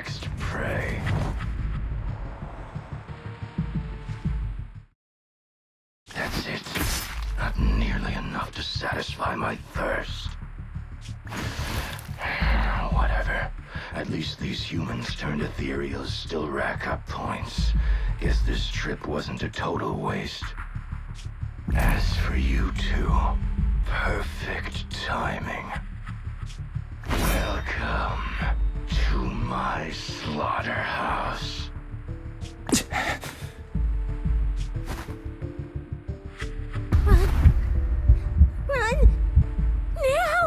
next prey. That's it. Not nearly enough to satisfy my thirst. Whatever. At least these humans turned ethereals still rack up points. Guess this trip wasn't a total waste. As for you two, perfect timing. Welcome to my slaughterhouse. Run! Now!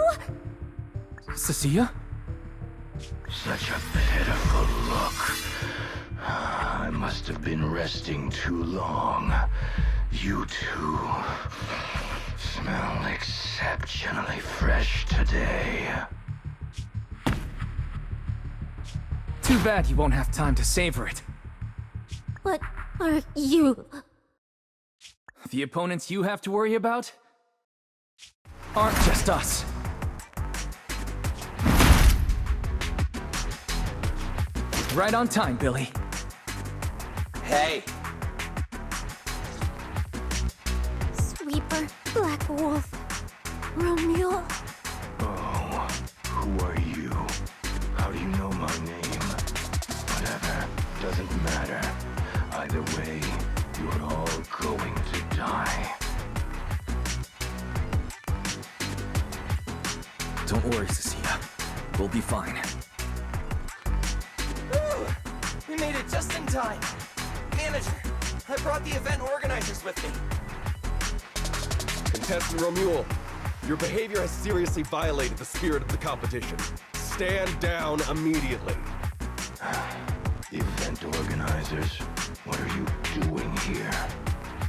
Cecilia? Such a pitiful look. I must have been resting too long. You two smell exceptionally fresh today. Too bad you won't have time to savor it. What are you? The opponents you have to worry about aren't just us. Right on time, Billy. Hey! Sweeper, Black Wolf, Romeo. Oh, who are you? How do you know my name? Whatever, doesn't matter. Either way, you're all going to die. Don't worry, Cecilia. We'll be fine. Woo! We made it just in time. Manager, I brought the event organizers with me. Contestant Romuald, your behavior has seriously violated the spirit of the competition. Stand down immediately. The event organizers, what are you doing here?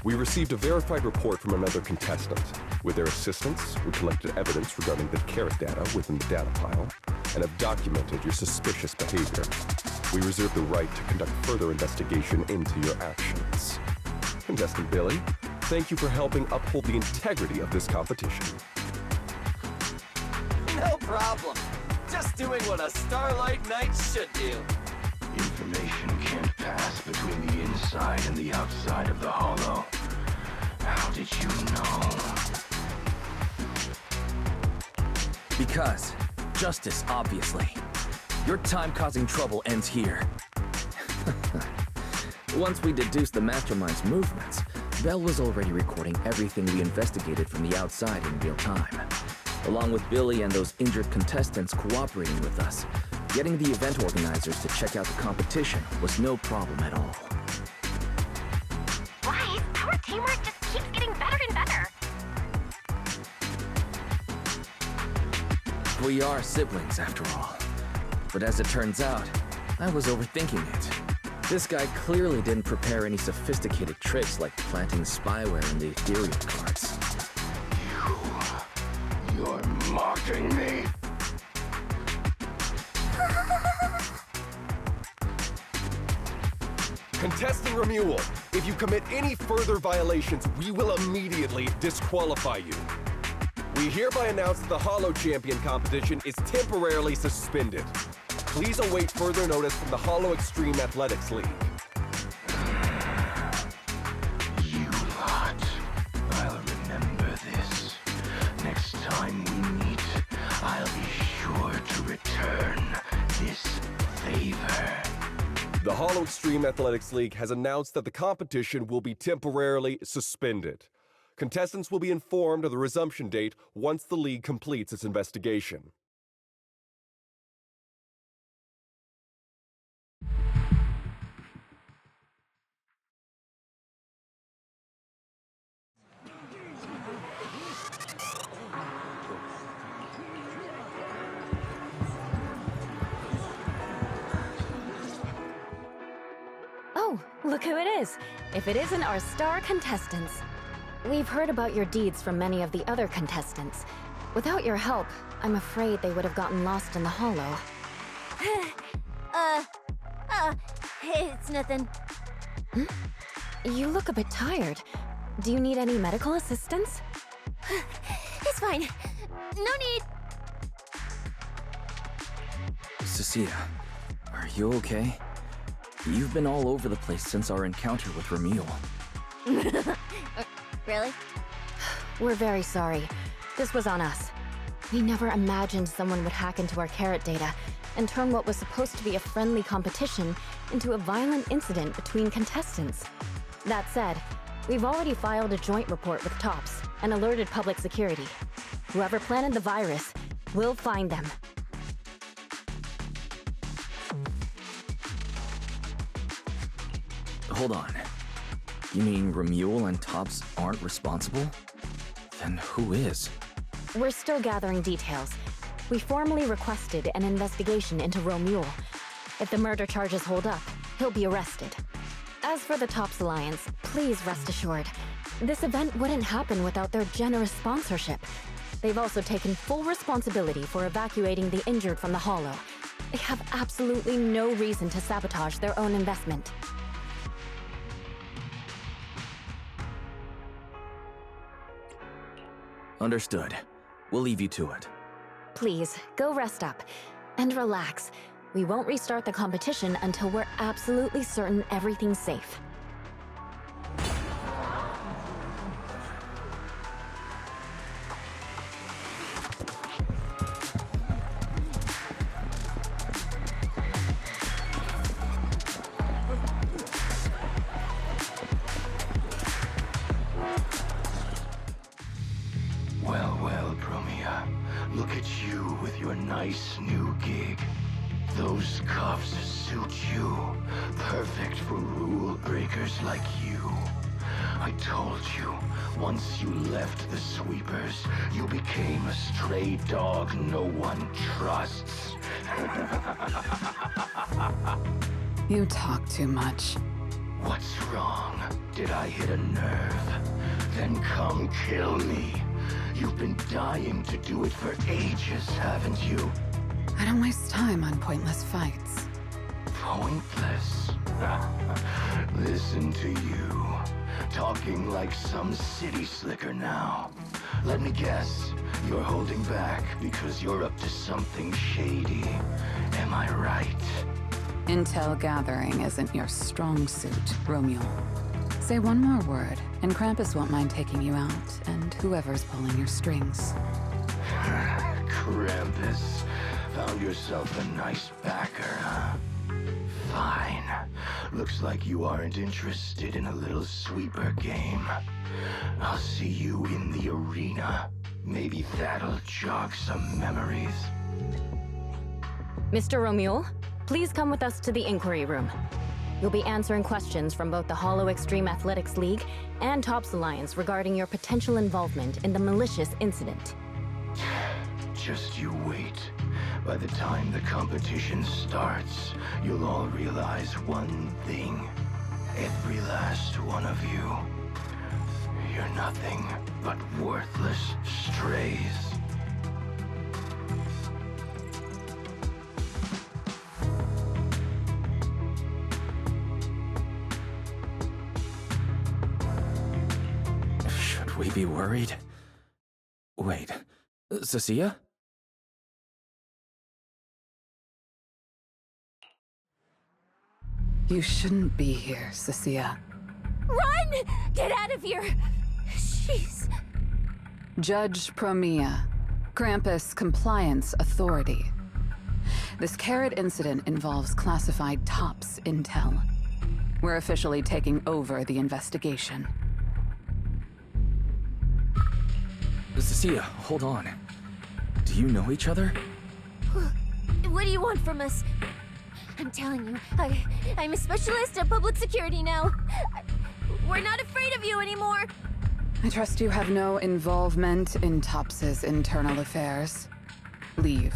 We received a verified report from another contestant. With their assistance, we collected evidence regarding the carrot data within the data pile, and have documented your suspicious behavior. We reserve the right to conduct further investigation into your actions. Contestant Billy, thank you for helping uphold the integrity of this competition. No problem. Just doing what a Starlight Knight should do. Information can't pass between the inside and the outside of the hollow. How did you know? Because justice, obviously. Your time causing trouble ends here. Once we deduced the mastermind's movements, Bell was already recording everything we investigated from the outside in real time. Along with Billy and those injured contestants cooperating with us, getting the event organizers to check out the competition was no problem at all. Why? Our teamwork just keeps getting better and better. We are siblings, after all. But as it turns out, I was overthinking it. This guy clearly didn't prepare any sophisticated tricks like planting spyware in the ethereal cards. You're mocking me? Contestant Romuald, if you commit any further violations, we will immediately disqualify you. We hereby announce that the Hollow Champion competition is temporarily suspended. Please await further notice from the Hollow Extreme Athletics League. You lot. I'll remember this. Next time we meet, I'll be sure to return this favor. The Hollow Extreme Athletics League has announced that the competition will be temporarily suspended. Contestants will be informed of the resumption date once the league completes its investigation. Oh, look who it is. If it isn't our star contestants. We've heard about your deeds from many of the other contestants. Without your help, I'm afraid they would have gotten lost in the hollow. It's nothing. You look a bit tired. Do you need any medical assistance? It's fine. No need. Cecilia, Are you okay? You've been all over the place since our encounter with Ramil. Really? We're very sorry. This was on us. We never imagined someone would hack into our carrot data and turn what was supposed to be a friendly competition into a violent incident between contestants. That said, we've already filed a joint report with TOPS and alerted public security. Whoever planted the virus, we'll find them. Hold on. You mean Ramil and Tops aren't responsible? Then who is? We're still gathering details. We formally requested an investigation into Romule. If the murder charges hold up, he'll be arrested. As for the Tops Alliance, please rest assured, this event wouldn't happen without their generous sponsorship. They've also taken full responsibility for evacuating the injured from the Hollow. They have absolutely no reason to sabotage their own investment. Understood. We'll leave you to it. Please, go rest up. And relax. We won't restart the competition until we're absolutely certain everything's safe. Well, Promia. Look at you with your nice new gig. Those cuffs suit you. Perfect for rule breakers like you. I told you, once you left the sweepers, you became a stray dog no one trusts. You talk too much. What's wrong? Did I hit a nerve? Then come kill me. You've been dying to do it for ages, haven't you? I don't waste time on pointless fights. Pointless? Listen to you. Talking like some city slicker now. Let me guess, you're holding back because you're up to something shady. Am I right? Intel gathering isn't your strong suit, Romeo. Say one more word, and Krampus won't mind taking you out, and whoever's pulling your strings. Krampus. Found yourself a nice backer, huh? Fine. Looks like you aren't interested in a little sweeper game. I'll see you in the arena. Maybe that'll jog some memories. Mr. Romule, please come with us to the inquiry room. You'll be answering questions from both the Hollow Extreme Athletics League and Tops Alliance regarding your potential involvement in the malicious incident. Just you wait. By the time the competition starts, you'll all realize one thing. Every last one of you. You're nothing but worthless strays. Should we be worried? Wait, Cecilia? You shouldn't be here, Cecilia. Run! Get out of here! She's... Judge Promia, Krampus Compliance Authority. This carrot incident involves classified TOPS intel. We're officially taking over the investigation. Cecilia, hold on. Do you know each other? What do you want from us? I'm telling you, I'm a specialist at public security now. We're not afraid of you anymore. I trust you have no involvement in TOPS's internal affairs. Leave.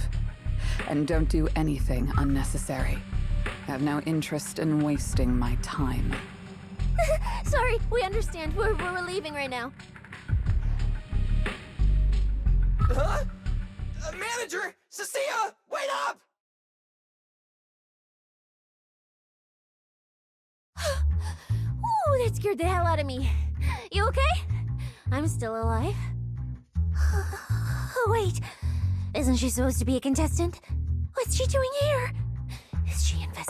And don't do anything unnecessary. I have no interest in wasting my time. Sorry, we understand. We're leaving right now. Huh? Manager! Cecilia! Wait up! Ooh, that scared the hell out of me. You okay? I'm still alive. Oh, wait. Isn't she supposed to be a contestant? What's she doing here? Is she invested?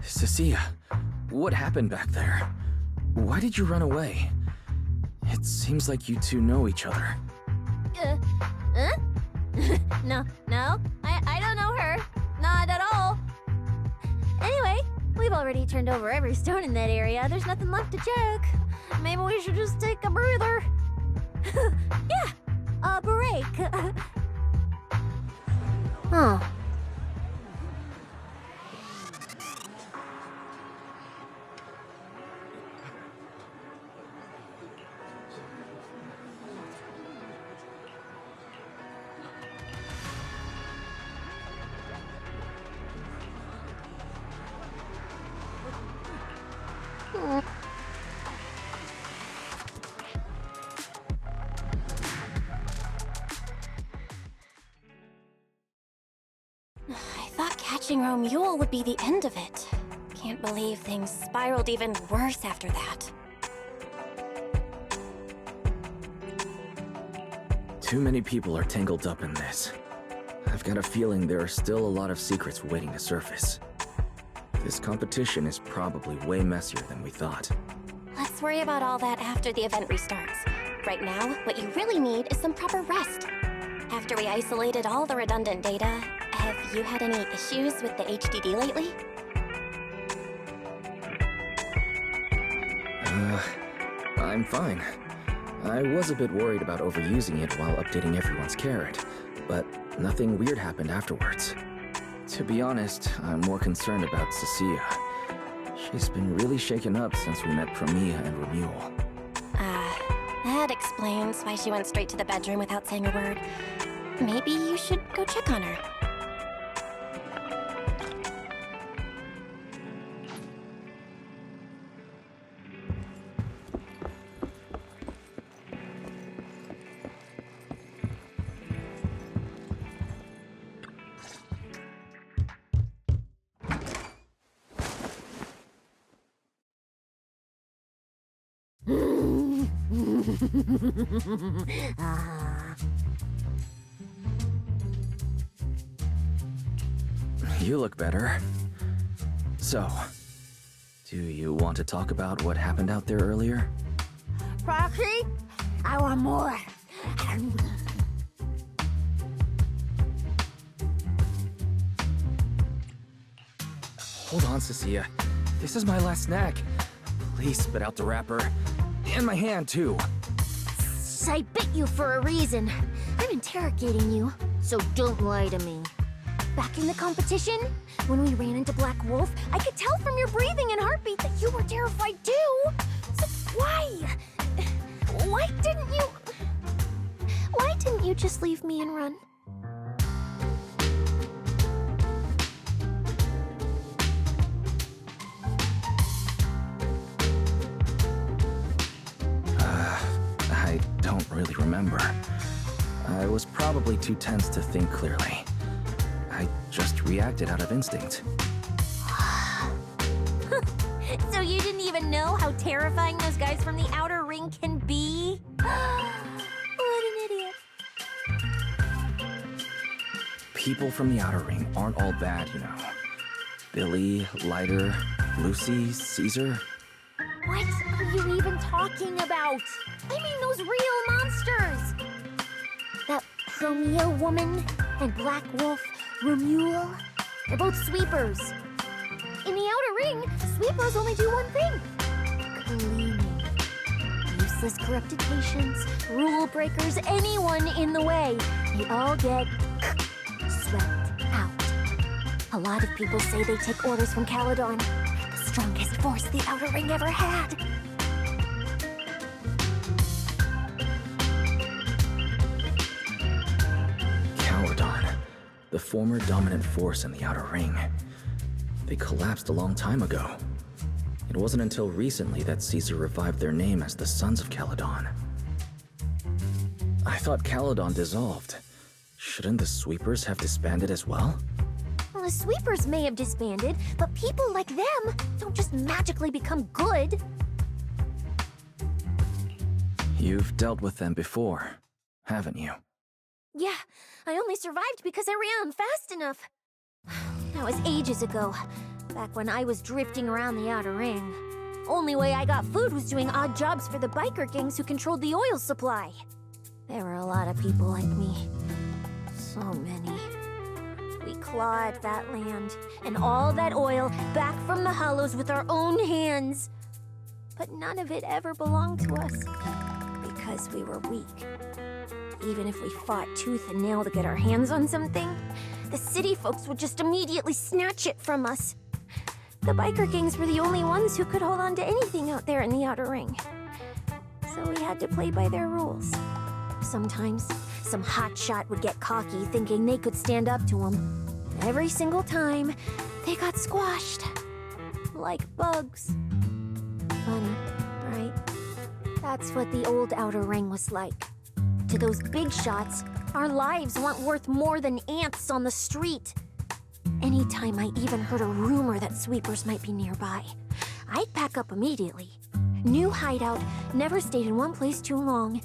Cecilia, what happened back there? Why did you run away? It seems like you two know each other. Huh? No, I don't know her. Not at all. Anyway, we've already turned over every stone in that area. There's nothing left to check. Maybe we should just take a breather. Yeah, a break. Huh. I thought catching Romule would be the end of it. Can't believe things spiraled even worse after that. Too many people are tangled up in this. I've got a feeling there are still a lot of secrets waiting to surface. This competition is probably way messier than we thought. Let's worry about all that after the event restarts. Right now, what you really need is some proper rest. After we isolated all the redundant data, have you had any issues with the HDD lately? I'm fine. I was a bit worried about overusing it while updating everyone's carrot, but nothing weird happened afterwards. To be honest, I'm more concerned about Cecilia. She's been really shaken up since we met Promia and Romule. That explains why she went straight to the bedroom without saying a word. Maybe you should go check on her. You look better. So, do you want to talk about what happened out there earlier? Proxy, I want more. Hold on, Cecilia. This is my last snack. Please spit out the wrapper. And my hand, too. I bit you for a reason. I'm interrogating you, so don't lie to me. Back in the competition, when we ran into Black Wolf, I could tell from your breathing and heartbeat that you were terrified too. So why? Why didn't you just leave me and run? I don't really remember. I was probably too tense to think clearly. I just reacted out of instinct. So you didn't even know how terrifying those guys from the outer ring can be? What an idiot. People from the outer ring aren't all bad, you know. Billy, Lighter, Lucy, Caesar. What are you even talking about? I mean those real monsters! That Promia woman and Black Wolf, Romule, they're both sweepers. In the outer ring, sweepers only do one thing. Cleaning. Useless corrupted patients, rule breakers, anyone in the way. They all get swept out. A lot of people say they take orders from Caledon, the strongest force the outer ring ever had. Caledon, the former dominant force in the outer ring. They collapsed a long time ago. It wasn't until recently that Caesar revived their name as the Sons of Caledon. I thought Caledon dissolved. Shouldn't the Sweepers have disbanded as well? Well, the sweepers may have disbanded, but people like them don't just magically become good. You've dealt with them before, haven't you? Yeah, I only survived because I ran fast enough. That was ages ago. back when I was drifting around the Outer Ring. Only way I got food was doing odd jobs for the biker gangs who controlled the oil supply. There were a lot of people like me. So many. We clawed that land and all that oil back from the hollows with our own hands. But none of it ever belonged to us because we were weak. Even if we fought tooth and nail to get our hands on something, the city folks would just immediately snatch it from us. The biker gangs were the only ones who could hold on to anything out there in the Outer Ring. So we had to play by their rules. Sometimes, some hotshot would get cocky thinking they could stand up to them. Every single time, they got squashed. Like bugs. Funny, right? That's what the old Outer Ring was like. To those big shots, our lives weren't worth more than ants on the street. Anytime I even heard a rumor that sweepers might be nearby, I'd pack up immediately. New hideout, never stayed in one place too long.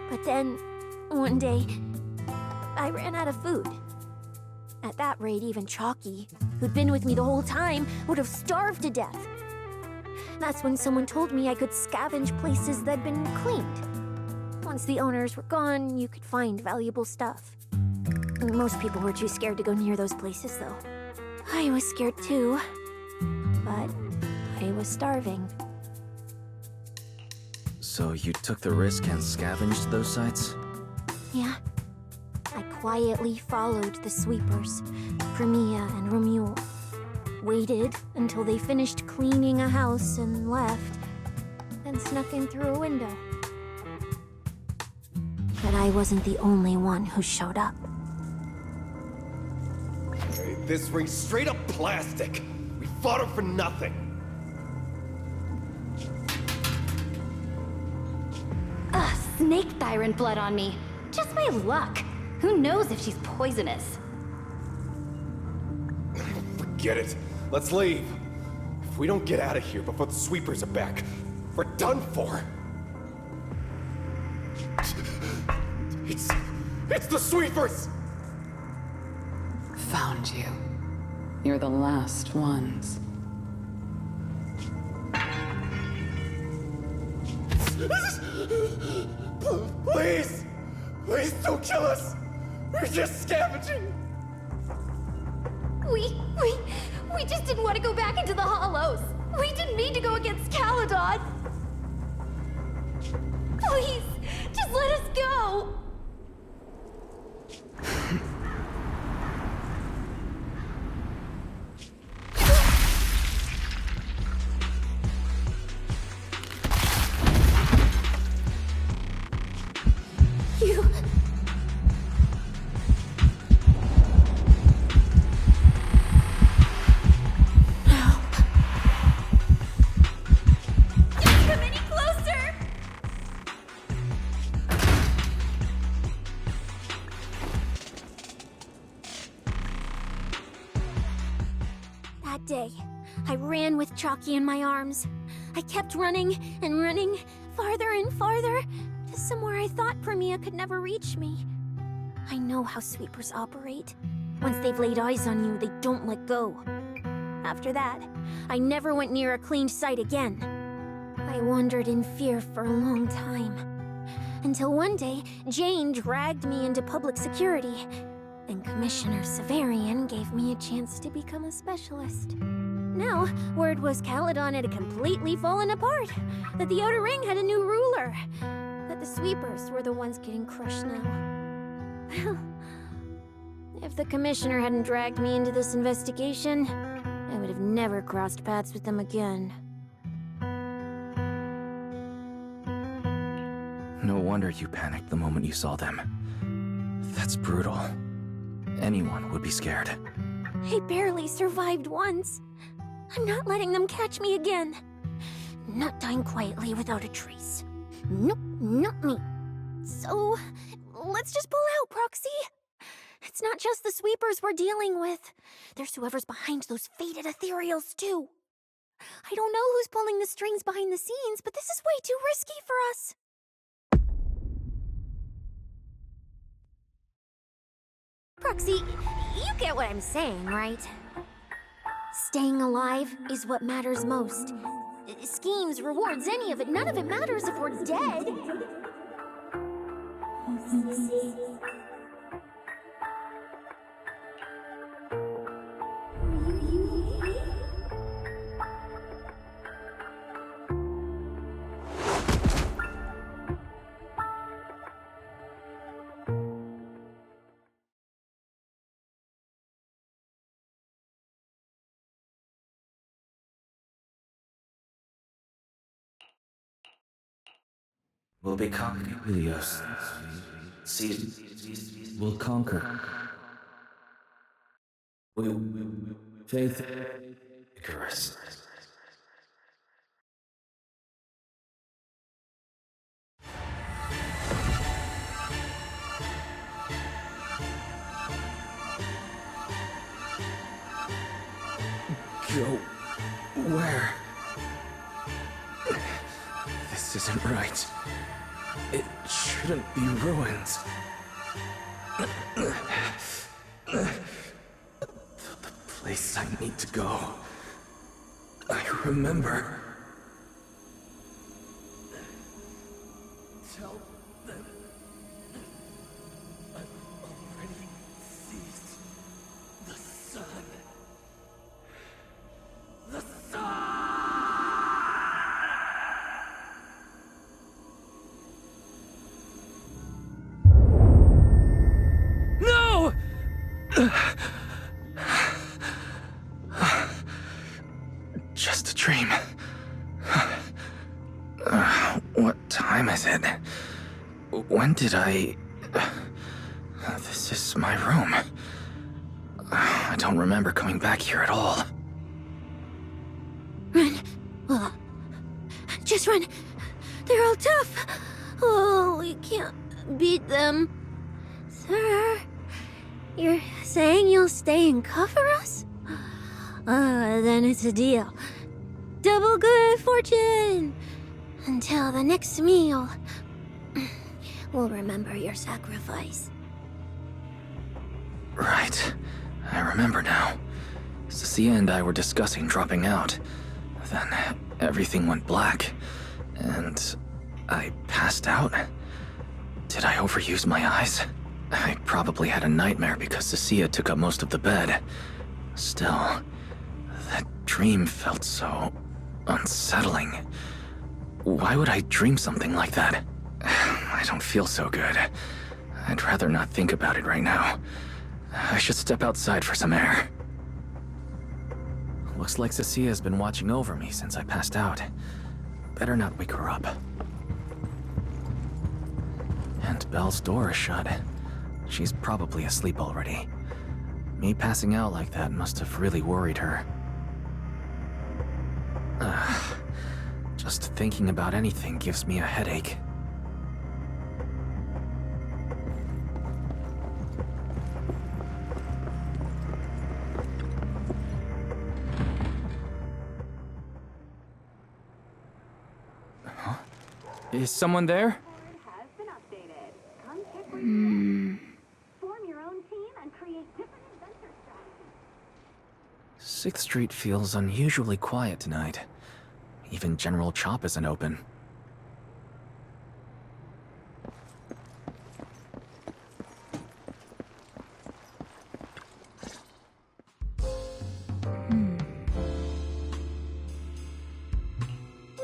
But then, one day, I ran out of food. At that rate, even Chalky, who'd been with me the whole time, would have starved to death. That's when someone told me I could scavenge places that'd been cleaned. Once the owners were gone, you could find valuable stuff. Most people were too scared to go near those places, though. I was scared too, but I was starving. So you took the risk and scavenged those sites? Yeah. I quietly followed the sweepers, Premia and Romuald. Waited until they finished cleaning a house and left, then snuck in through a window. But I wasn't the only one who showed up. Hey, this ring's straight up plastic. We fought her for nothing. Ugh, snake thyron blood on me. Just my luck. Who knows if she's poisonous? Forget it. Let's leave. If we don't get out of here before the sweepers are back, we're done for. It's the sweepers! Found you. You're the last ones. Please! Please don't kill us! We're just scavenging! We just didn't want to go back into the hollows. We didn't mean to go against Caledon. Please, just let us go. You... Come any closer. That day, I ran with Chalky in my arms. I kept running and running, farther and farther, to somewhere I thought Premia could never reach me. I know how sweepers operate. Once they've laid eyes on you, they don't let go. After that, I never went near a cleaned site again. I wandered in fear for a long time. Until one day, Jane dragged me into public security, and Commissioner Severian gave me a chance to become a specialist. Now, word was Caledon had completely fallen apart, that the Outer Ring had a new ruler, that the sweepers were the ones getting crushed now. Well, if the Commissioner hadn't dragged me into this investigation, I would have never crossed paths with them again. No wonder you panicked the moment you saw them. That's brutal. Anyone would be scared. I barely survived once. I'm not letting them catch me again. Not dying quietly without a trace. Nope, not me. So, let's just pull out, Proxy. It's not just the sweepers we're dealing with. There's whoever's behind those faded ethereals, too. I don't know who's pulling the strings behind the scenes, but this is way too risky for us. Proxy, you get what I'm saying, right? Staying alive is what matters most. Schemes, rewards, any of it, none of it matters if we're dead. Will be conquered, Helios. Will conquer. Will faith Icarus. Go where? This isn't right. It shouldn't be ruins. The place I need to go. I remember. Tell them I've already seized the sun. The sun! No! Just a dream. What time is it? When did I... This is my room. I don't remember coming back here at all. Run. Just run. They're all tough. Oh, we can't beat them. Sir, you're saying you'll stay and cover us? Then it's a deal. Double good fortune. Until the next meal. We'll remember your sacrifice. Right. I remember now. Cecilia and I were discussing dropping out. Then everything went black, and I passed out. Did I overuse my eyes? I probably had a nightmare because Cecilia took up most of the bed. Still, that dream felt so unsettling. Why would I dream something like that? I don't feel so good. I'd rather not think about it right now. I should step outside for some air. Looks like Cecilia's been watching over me since I passed out. Better not wake her up. And Belle's door is shut. She's probably asleep already. Me passing out like that must have really worried her. Just thinking about anything gives me a headache. Huh? Is someone there? Sixth Street feels unusually quiet tonight. Even General Chop isn't open.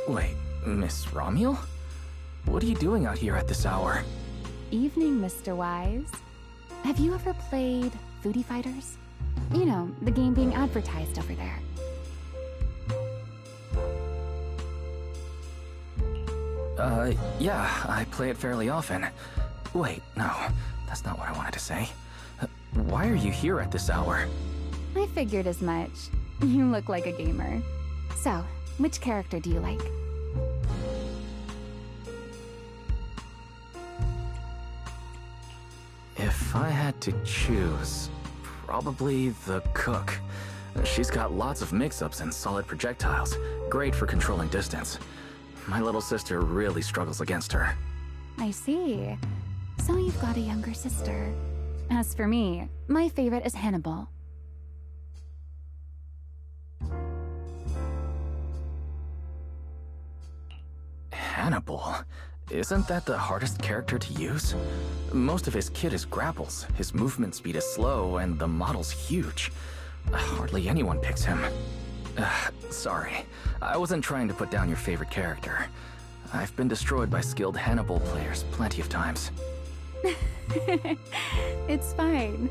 Wait, Miss Romuel? What are you doing out here at this hour? Evening, Mr. Wise. Have you ever played Foodie Fighters? You know, the game being advertised over there. Yeah, I play it fairly often. Wait, no, that's not what I wanted to say. Why are you here at this hour? I figured as much. You look like a gamer. So, which character do you like? If I had to choose, probably the cook. She's got lots of mix-ups and solid projectiles. Great for controlling distance. My little sister really struggles against her. I see. So you've got a younger sister. As for me, my favorite is Hannibal. Hannibal. Isn't that the hardest character to use? Most of his kit is grapples, his movement speed is slow, and the model's huge. Hardly anyone picks him. Sorry, I wasn't trying to put down your favorite character. I've been destroyed by skilled Hannibal players plenty of times. It's fine.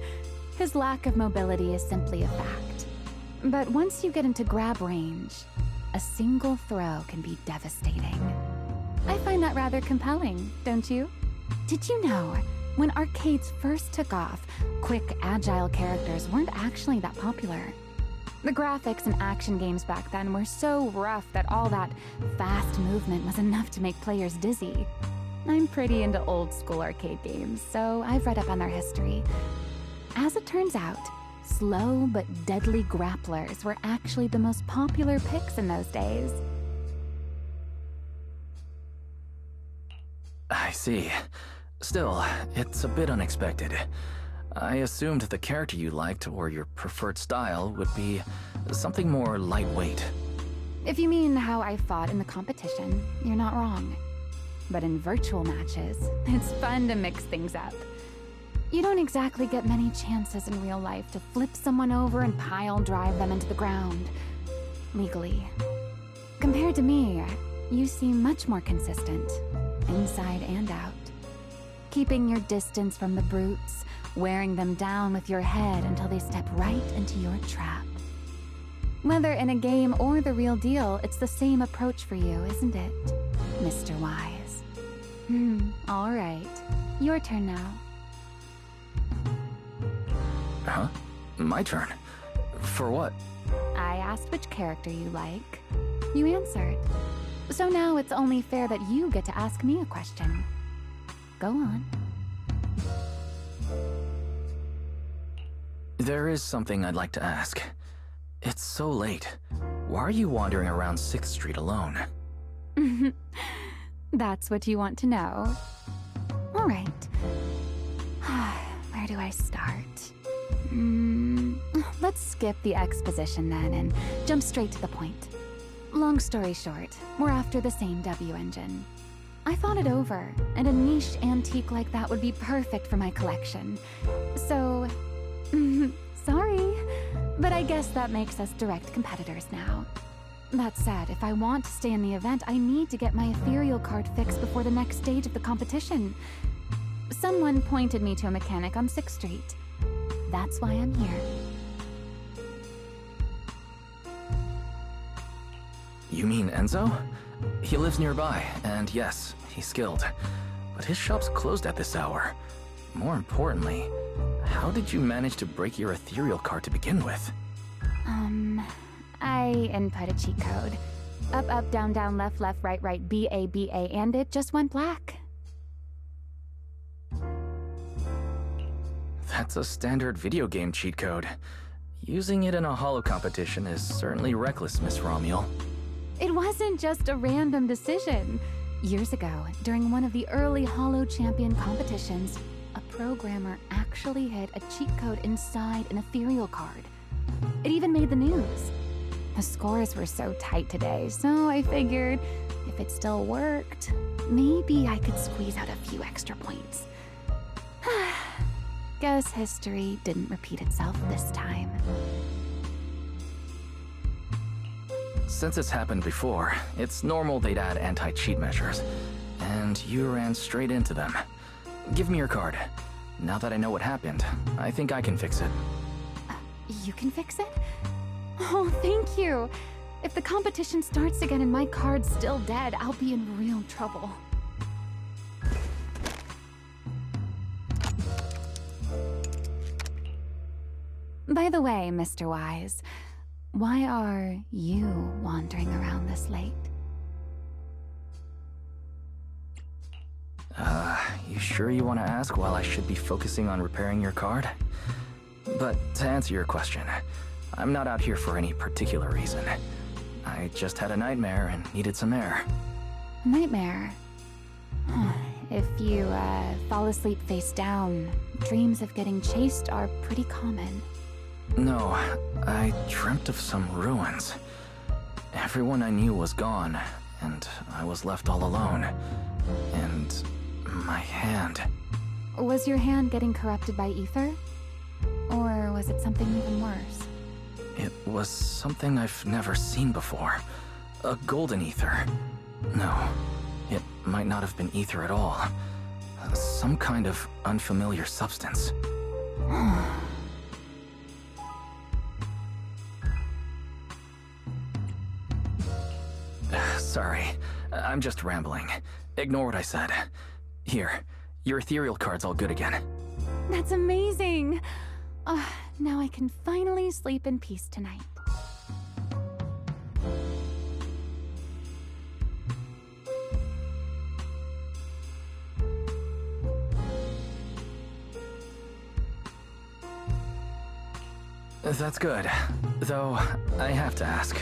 His lack of mobility is simply a fact. But once you get into grab range, a single throw can be devastating. I find that rather compelling, don't you? Did you know, when arcades first took off, quick, agile characters weren't actually that popular. The graphics in action games back then were so rough that all that fast movement was enough to make players dizzy. I'm pretty into old school arcade games, so I've read up on their history. As it turns out, slow but deadly grapplers were actually the most popular picks in those days. I see. Still, it's a bit unexpected. I assumed the character you liked or your preferred style would be something more lightweight. If you mean how I fought in the competition, you're not wrong. But in virtual matches, it's fun to mix things up. You don't exactly get many chances in real life to flip someone over and pile drive them into the ground. Legally. Compared to me, you seem much more consistent, inside and out. Keeping your distance from the brutes, wearing them down with your head until they step right into your trap. Whether in a game or the real deal, it's the same approach for you, isn't it, Mr. Wise? All right. Your turn now. Huh? My turn? For what? I asked which character you like. You answered. So now it's only fair that you get to ask me a question. Go on. There is something I'd like to ask. It's so late. Why are you wandering around 6th Street alone? That's what you want to know. All right. Where do I start? Let's skip the exposition then and jump straight to the point. Long story short, we're after the same W engine. I thought it over, and a niche antique like that would be perfect for my collection. So, sorry, but I guess that makes us direct competitors now. That said, if I want to stay in the event, I need to get my ethereal card fixed before the next stage of the competition. Someone pointed me to a mechanic on 6th Street. That's why I'm here. You mean Enzo? He lives nearby, and yes, he's skilled. But his shop's closed at this hour. More importantly, how did you manage to break your ethereal card to begin with? I input a cheat code. Up, up, down, down, left, left, right, right, BA, BA, and it just went black. That's a standard video game cheat code. Using it in a holo competition is certainly reckless, Miss Romuel. It wasn't just a random decision. Years ago, during one of the early holo champion competitions, a programmer actually hid a cheat code inside an ethereal card. It even made the news. The scores were so tight today, so I figured if it still worked, maybe I could squeeze out a few extra points. Guess history didn't repeat itself this time. Since it's happened before, it's normal they'd add anti-cheat measures. And you ran straight into them. Give me your card. Now that I know what happened, I think I can fix it. You can fix it? Oh, thank you. If the competition starts again and my card's still dead, I'll be in real trouble. By the way, Mr. Wise, why are you wandering around this late? You sure you want to ask while I should be focusing on repairing your card? But to answer your question, I'm not out here for any particular reason. I just had a nightmare and needed some air. Nightmare? If you fall asleep face down, dreams of getting chased are pretty common. No, I dreamt of some ruins. Everyone I knew was gone, and I was left all alone. And my hand. Was your hand getting corrupted by ether? Or was it something even worse? It was something I've never seen before. A golden ether. No, it might not have been ether at all. Some kind of unfamiliar substance. Sorry, I'm just rambling. Ignore what I said. Here, your ethereal card's all good again. That's amazing! Now I can finally sleep in peace tonight. That's good. Though, I have to ask,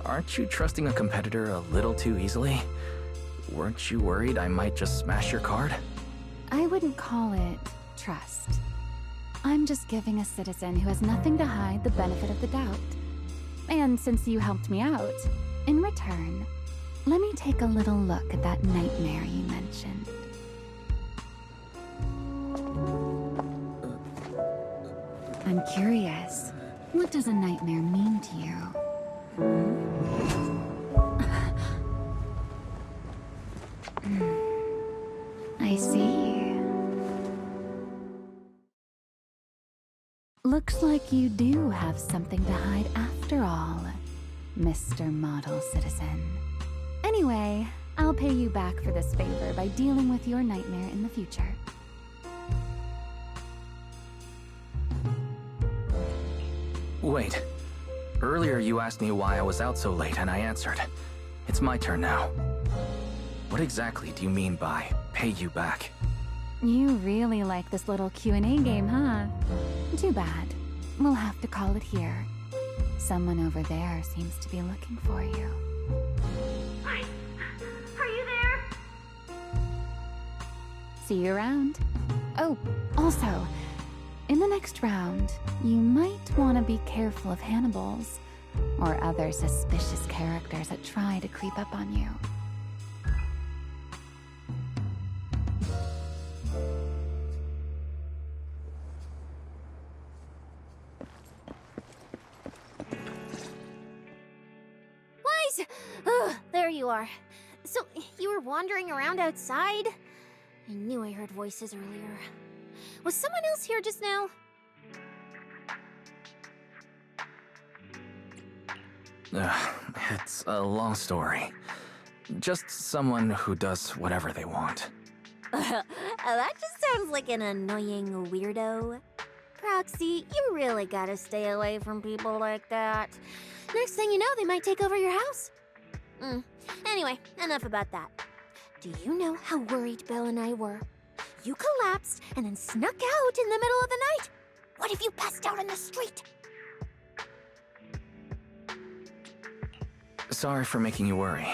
aren't you trusting a competitor a little too easily? Weren't you worried I might just smash your card? I wouldn't call it trust. I'm just giving a citizen who has nothing to hide the benefit of the doubt. And since you helped me out, in return, let me take a little look at that nightmare you mentioned. I'm curious, what does a nightmare mean to you? I see. Looks like you do have something to hide after all, Mr. Model Citizen. Anyway, I'll pay you back for this favor by dealing with your nightmare in the future. Wait. Earlier you asked me why I was out so late and I answered. It's my turn now. What exactly do you mean by pay you back? You really like this little Q&A game, huh? Too bad. We'll have to call it here. Someone over there seems to be looking for you. Hi. Are you there? See you around. Oh, also, in the next round, you might want to be careful of Hannibals or other suspicious characters that try to creep up on you. Wise! Ugh, there you are. So, you were wandering around outside? I knew I heard voices earlier. Was someone else here just now? It's a long story. Just someone who does whatever they want. That just sounds like an annoying weirdo. Proxy, you really gotta stay away from people like that. Next thing you know, they might take over your house. Anyway, enough about that. Do you know how worried Belle and I were? You collapsed and then snuck out in the middle of the night. What if you passed out on the street? Sorry for making you worry.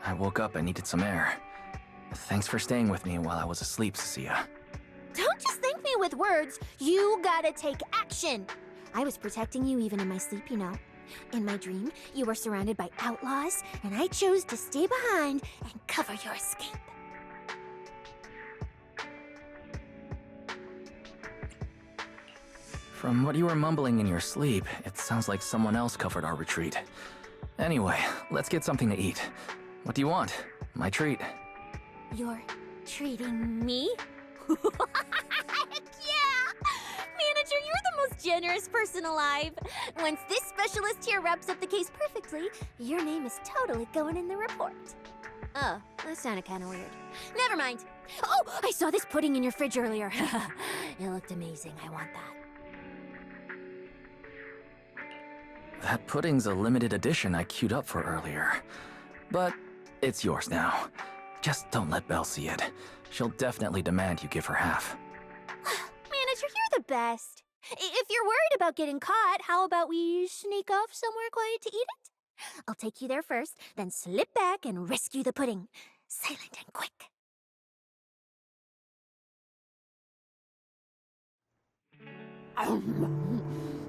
I woke up and needed some air. Thanks for staying with me while I was asleep, Cecilia. Don't just thank me with words. You gotta take action. I was protecting you even in my sleep, you know. In my dream, you were surrounded by outlaws, and I chose to stay behind and cover your escape. From what you were mumbling in your sleep, it sounds like someone else covered our retreat. Anyway, let's get something to eat. What do you want? My treat. You're treating me? Heck yeah! Manager, you're the most generous person alive. Once this specialist here wraps up the case perfectly, your name is totally going in the report. Oh, that sounded kind of weird. Never mind. Oh, I saw this pudding in your fridge earlier. It looked amazing. I want that. That pudding's a limited edition I queued up for earlier. But it's yours now. Just don't let Belle see it. She'll definitely demand you give her half. Manager, you're the best. If you're worried about getting caught, how about we sneak off somewhere quiet to eat it? I'll take you there first, then slip back and rescue the pudding. Silent and quick. Oh,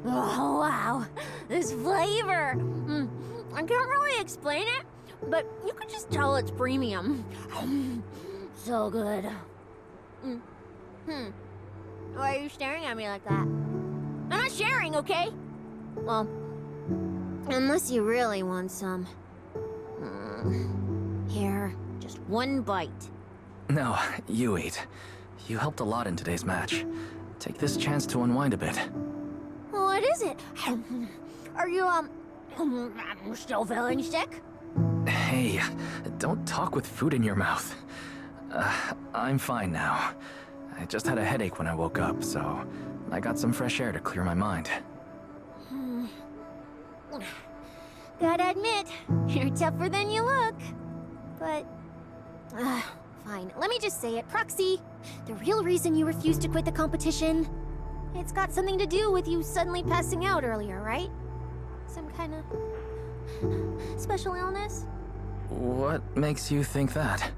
wow. This flavor. I can't really explain it, but you could just tell it's premium. So good. Why are you staring at me like that? I'm not sharing, okay? Well, unless you really want some. Here, just one bite. No, you eat. You helped a lot in today's match. Take this chance to unwind a bit. What is it? Are you, still feeling sick? Hey, don't talk with food in your mouth. I'm fine now. I just had a headache when I woke up, so I got some fresh air to clear my mind. Gotta admit, you're tougher than you look. But, fine. Let me just say it. Proxy, the real reason you refused to quit the competition, it's got something to do with you suddenly passing out earlier, right? Some kind of special illness? What makes you think that?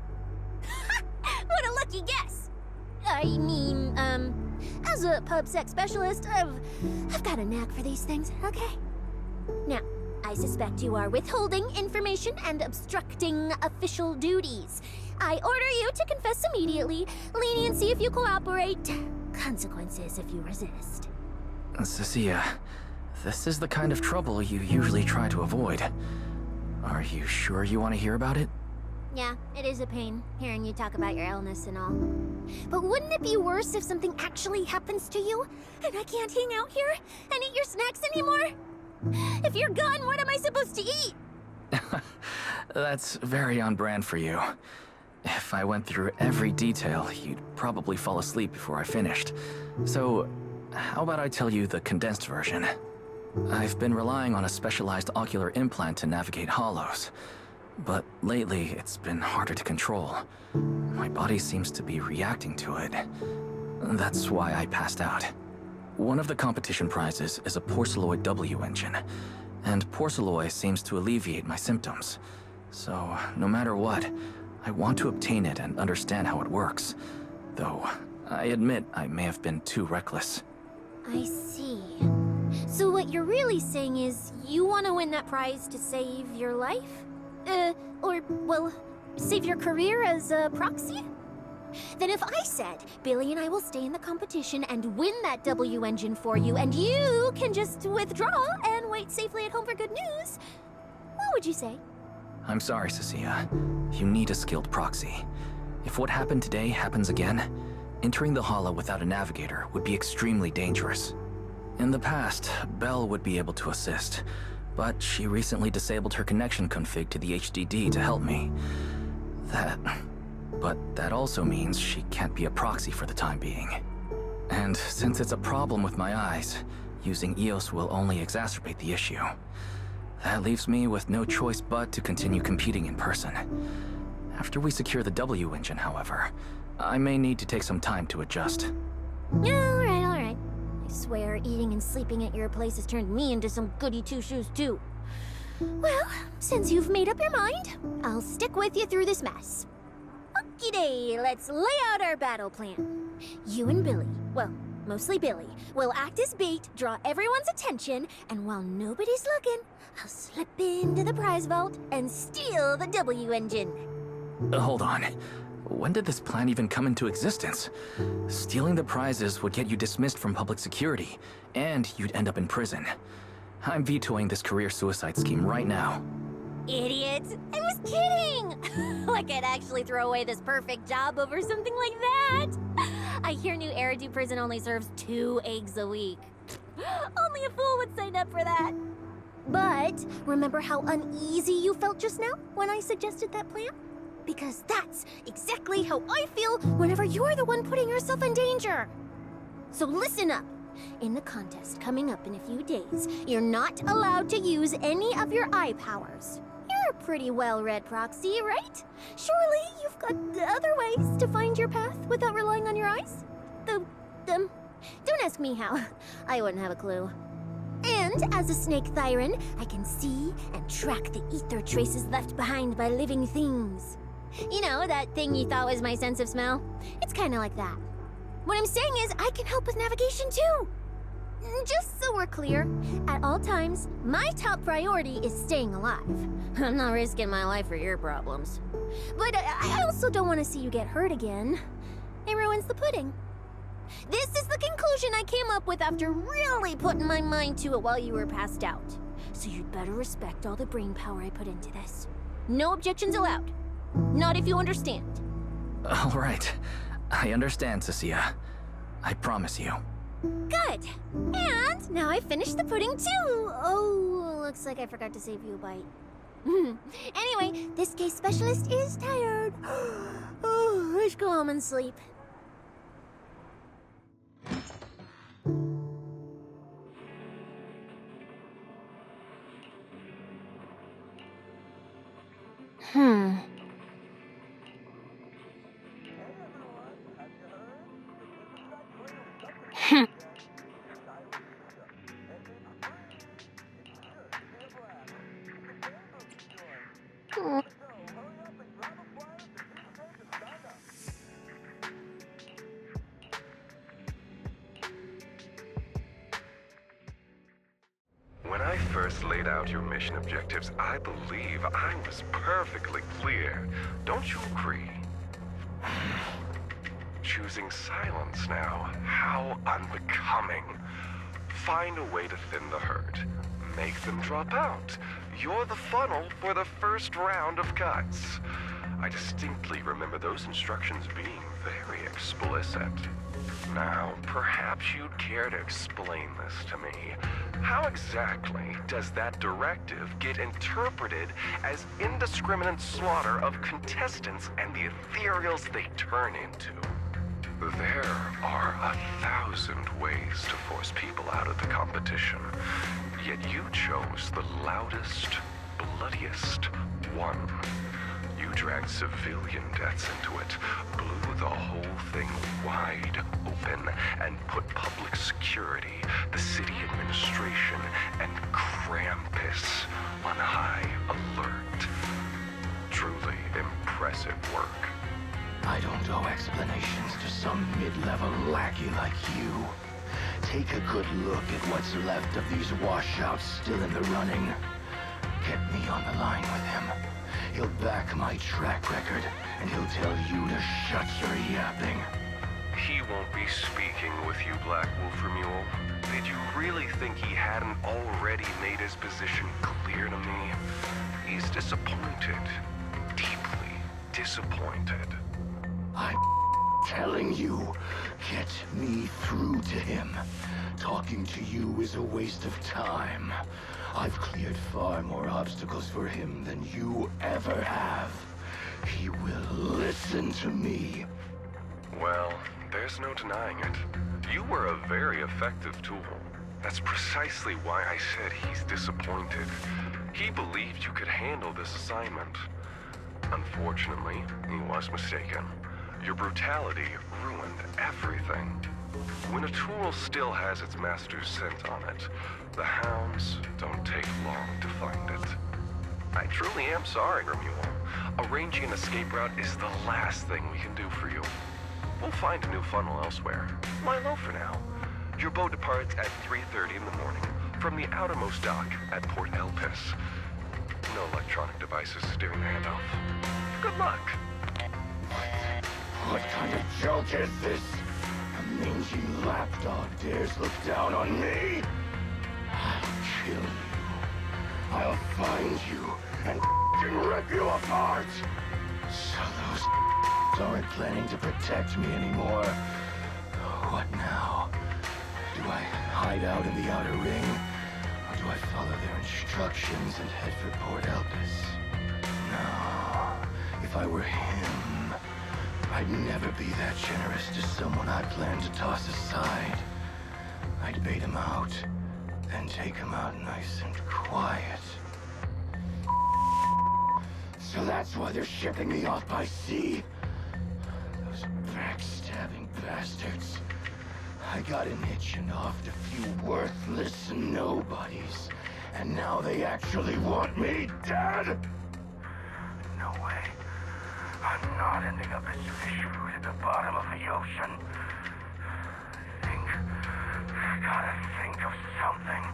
What a lucky guess! I mean, as a pub sex specialist, I've got a knack for these things, okay? Now, I suspect you are withholding information and obstructing official duties. I order you to confess immediately, leniency if you cooperate, consequences if you resist. Cecilia, this is the kind of trouble you usually try to avoid. Are you sure you want to hear about it? Yeah, it is a pain, hearing you talk about your illness and all. But wouldn't it be worse if something actually happens to you, and I can't hang out here and eat your snacks anymore? If you're gone, what am I supposed to eat? That's very on brand for you. If I went through every detail, you'd probably fall asleep before I finished. So, how about I tell you the condensed version? I've been relying on a specialized ocular implant to navigate hollows. But lately, it's been harder to control. My body seems to be reacting to it. That's why I passed out. One of the competition prizes is a Porceloid W engine, and Porceloid seems to alleviate my symptoms. So, no matter what, I want to obtain it and understand how it works. Though, I admit I may have been too reckless. I see. So what you're really saying is you want to win that prize to save your life? Well, save your career as a proxy? Then if I said, Billy and I will stay in the competition and win that W engine for you, and you can just withdraw and wait safely at home for good news, what would you say? I'm sorry, Cecilia. You need a skilled proxy. If what happened today happens again, entering the hollow without a navigator would be extremely dangerous. In the past, Belle would be able to assist, but she recently disabled her connection config to the HDD to help me. But that also means she can't be a proxy for the time being. And since it's a problem with my eyes, using EOS will only exacerbate the issue. That leaves me with no choice but to continue competing in person. After we secure the W engine, however, I may need to take some time to adjust. Alright. I swear, eating and sleeping at your place has turned me into some goody two-shoes too. Well, since you've made up your mind, I'll stick with you through this mess. Okie-day, let's lay out our battle plan. You and Billy, well, mostly Billy, will act as bait, draw everyone's attention, and while nobody's looking, I'll slip into the prize vault and steal the W engine. Hold on. When did this plan even come into existence? Stealing the prizes would get you dismissed from public security, and you'd end up in prison. I'm vetoing this career suicide scheme right now. Idiot! I was kidding! Like I'd actually throw away this perfect job over something like that! I hear New Eridu Prison only serves 2 eggs a week. Only a fool would sign up for that. But remember how uneasy you felt just now when I suggested that plan? Because that's exactly how I feel whenever you're the one putting yourself in danger. So listen up. In the contest coming up in a few days, you're not allowed to use any of your eye powers. You're a pretty well-read proxy, right? Surely you've got other ways to find your path without relying on your eyes? Don't ask me how. I wouldn't have a clue. And as a snake Thyran, I can see and track the ether traces left behind by living things. You know, that thing you thought was my sense of smell? It's kinda like that. What I'm saying is, I can help with navigation too. Just so we're clear, at all times, my top priority is staying alive. I'm not risking my life for your problems. But I also don't want to see you get hurt again. It ruins the pudding. This is the conclusion I came up with after really putting my mind to it while you were passed out. So you'd better respect all the brain power I put into this. No objections allowed. Not if you understand. All right. I understand, Cecilia. I promise you. Good. And now I finished the pudding too. Oh, looks like I forgot to save you a bite. Anyway, this case specialist is tired. Oh, let's go home and sleep. When I first laid out your mission objectives, I believe I was perfectly clear. Don't you agree? Choosing silence now. How unbecoming. Find a way to thin the herd. Make them drop out. You're the funnel for the first round of cuts. I distinctly remember those instructions being very explicit. Now, perhaps you'd care to explain this to me. How exactly does that directive get interpreted as indiscriminate slaughter of contestants and the ethereals they turn into? There are 1,000 ways to force people out of the competition, yet you chose the loudest, bloodiest one. You dragged civilian deaths into it, blew the whole thing wide open, and put public security, the city administration, and Krampus on high alert. Truly impressive work. I don't owe explanations to some mid-level lackey like you. Take a good look at what's left of these washouts still in the running. Get me on the line with him. He'll back my track record, and he'll tell you to shut your yapping. He won't be speaking with you, Black Wolf Mule. Did you really think he hadn't already made his position clear to me? He's disappointed. Deeply disappointed. I'm telling you, get me through to him. Talking to you is a waste of time. I've cleared far more obstacles for him than you ever have. He will listen to me. Well, there's no denying it. You were a very effective tool. That's precisely why I said he's disappointed. He believed you could handle this assignment. Unfortunately, he was mistaken. Your brutality ruined everything. When a tool still has its master's scent on it, the hounds don't take long to find it. I truly am sorry, Romulo. Arranging an escape route is the last thing we can do for you. We'll find a new funnel elsewhere. Lie low for now. Your boat departs at 3:30 in the morning from the outermost dock at Port Elpis. No electronic devices during the handoff. Good luck. What kind of joke is this? A mangy lapdog dares look down on me? I'll kill you. I'll find you and rip you apart. So those aren't planning to protect me anymore. What now? Do I hide out in the outer ring? Or do I follow their instructions and head for Port Elpis? No. If I were him, I'd never be that generous to someone I plan to toss aside. I'd bait him out, then take him out nice and quiet. So that's why they're shipping me off by sea. Those backstabbing bastards. I got an itch and offed a few worthless nobodies. And now they actually want me dead? No way. I'm not ending up as fish food at the bottom of the ocean. Gotta think of something.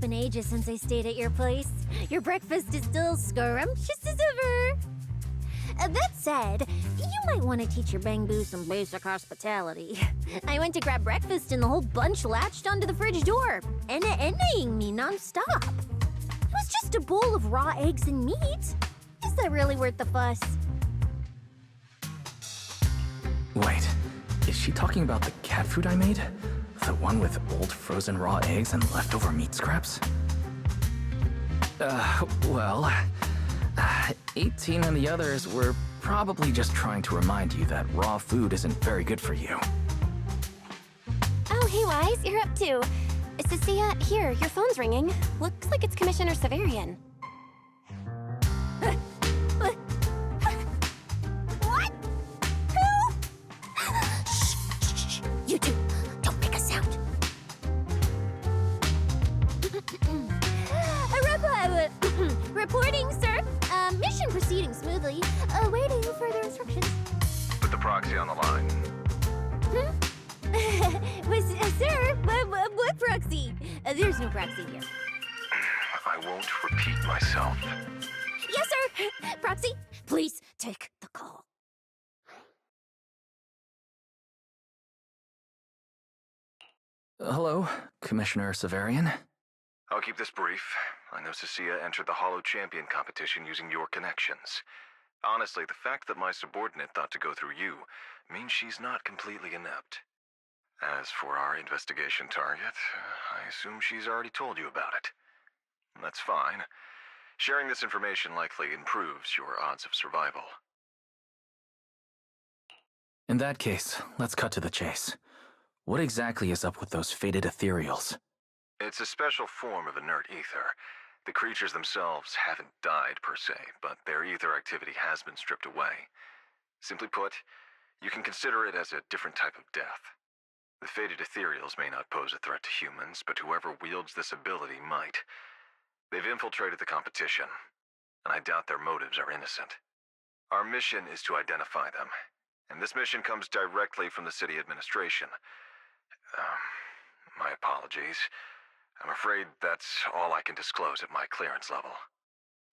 been ages since I stayed at your place. Your breakfast is still scrumptious as ever. That said, you might want to teach your Bangbu some basic hospitality. I went to grab breakfast and the whole bunch latched onto the fridge door, envying me nonstop. It was just a bowl of raw eggs and meat. Is that really worth the fuss? Wait, is she talking about the cat food I made? The one with old frozen raw eggs and leftover meat scraps? Well, 18 and the others were probably just trying to remind you that raw food isn't very good for you. Oh, hey, Wise, you're up too. Cecilia, here, your phone's ringing. Looks like it's Commissioner Severian. What? Who? Shh. You two, don't make a sound. Reporting, sir. Mission proceeding smoothly. Awaiting further instructions. Put the proxy on the line. Sir, what proxy? There's no proxy here. I won't repeat myself. Yes, sir. Proxy, please take the call. Hello, Commissioner Severian. I'll keep this brief. I know Cecilia entered the Hollow Champion competition using your connections. Honestly, the fact that my subordinate thought to go through you means she's not completely inept. As for our investigation target, I assume she's already told you about it. That's fine. Sharing this information likely improves your odds of survival. In that case, let's cut to the chase. What exactly is up with those fated ethereals? It's a special form of inert ether. The creatures themselves haven't died per se, but their ether activity has been stripped away. Simply put, you can consider it as a different type of death. The fated ethereals may not pose a threat to humans, but whoever wields this ability might. They've infiltrated the competition, and I doubt their motives are innocent. Our mission is to identify them, and this mission comes directly from the city administration. My apologies. I'm afraid that's all I can disclose at my clearance level.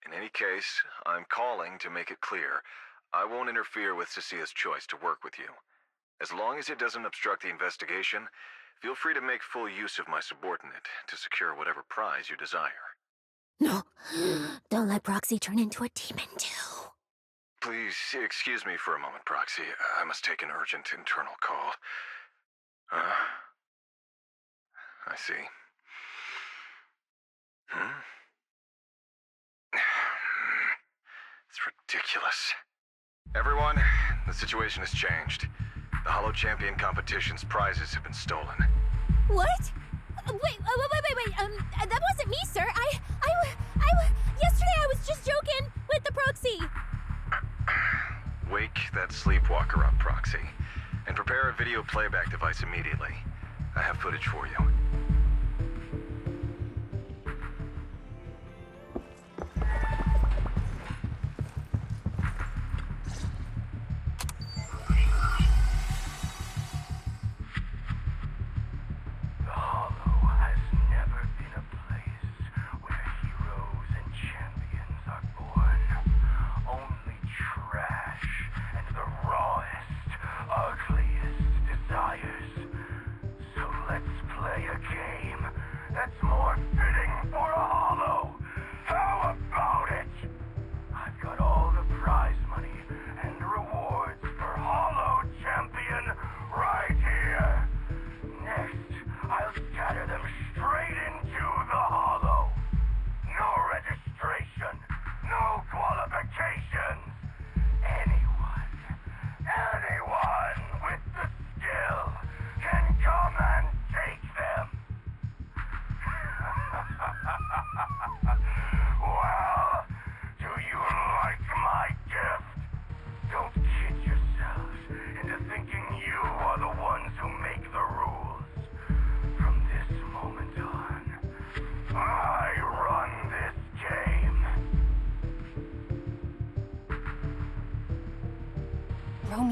In any case, I'm calling to make it clear I won't interfere with Cecilia's choice to work with you. As long as it doesn't obstruct the investigation, feel free to make full use of my subordinate to secure whatever prize you desire. No, don't let Proxy turn into a demon too. Please excuse me for a moment, Proxy. I must take an urgent internal call. I see. It's ridiculous. Everyone, the situation has changed. The Hollow Champion competition's prizes have been stolen. What? Wait, that wasn't me, sir. Yesterday I was just joking with the Proxy. Wake that sleepwalker up, Proxy, and prepare a video playback device immediately. I have footage for you.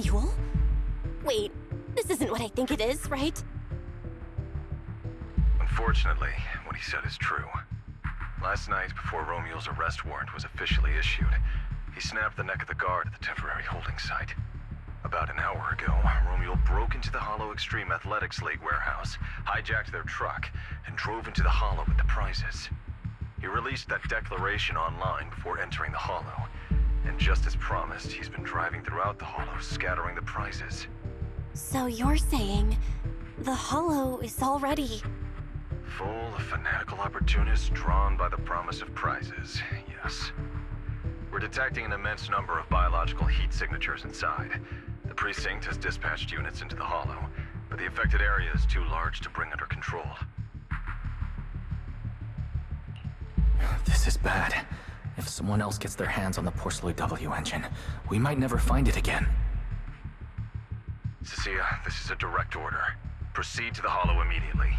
Mule? Wait, this isn't what I think it is, right? Unfortunately, what he said is true. Last night, before Romeo's arrest warrant was officially issued, he snapped the neck of the guard at the temporary holding site. About an hour ago, Romeo broke into the Hollow Extreme Athletics League warehouse, hijacked their truck, and drove into the Hollow with the prizes. He released that declaration online before entering the Hollow, and just as promised, he's been driving throughout the Hollow, scattering the prizes. So you're saying the Hollow is already... Full of fanatical opportunists drawn by the promise of prizes, yes. We're detecting an immense number of biological heat signatures inside. The precinct has dispatched units into the Hollow, but the affected area is too large to bring under control. This is bad. If someone else gets their hands on the Porceloid W engine, we might never find it again. Cecilia, this is a direct order. Proceed to the Hollow immediately.